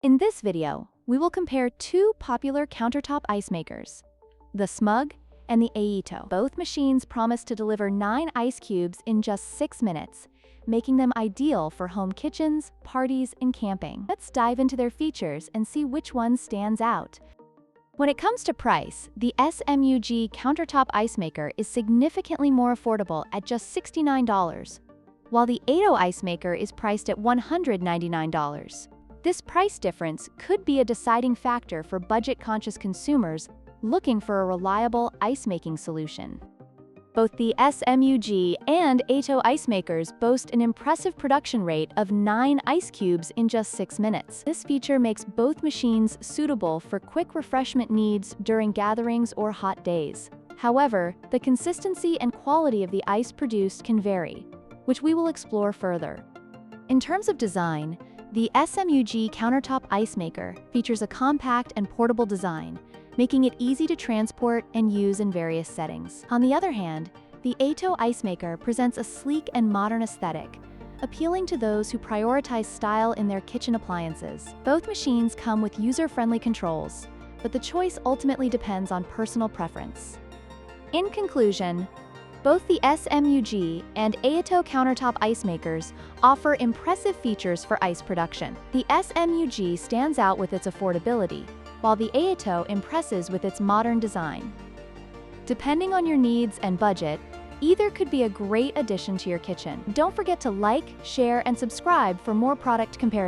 In this video, we will compare two popular countertop ice makers, the SMUG and the Aeitto. Both machines promise to deliver 9 ice cubes in just 6 minutes, making them ideal for home kitchens, parties, and camping. Let's dive into their features and see which one stands out. When it comes to price, the SMUG countertop ice maker is significantly more affordable at just $69, while the Aeitto ice maker is priced at $199. This price difference could be a deciding factor for budget-conscious consumers looking for a reliable ice-making solution. Both the SMUG and Aeitto ice makers boast an impressive production rate of 9 ice cubes in just 6 minutes. This feature makes both machines suitable for quick refreshment needs during gatherings or hot days. However, the consistency and quality of the ice produced can vary, which we will explore further. In terms of design, the SMUG countertop ice maker features a compact and portable design, making it easy to transport and use in various settings. On the other hand, the Aeitto ice maker presents a sleek and modern aesthetic, appealing to those who prioritize style in their kitchen appliances. Both machines come with user-friendly controls, but the choice ultimately depends on personal preference. In conclusion, both the SMUG and Aeitto countertop ice makers offer impressive features for ice production. The SMUG stands out with its affordability, while the Aeitto impresses with its modern design. Depending on your needs and budget, either could be a great addition to your kitchen. Don't forget to like, share, and subscribe for more product comparisons.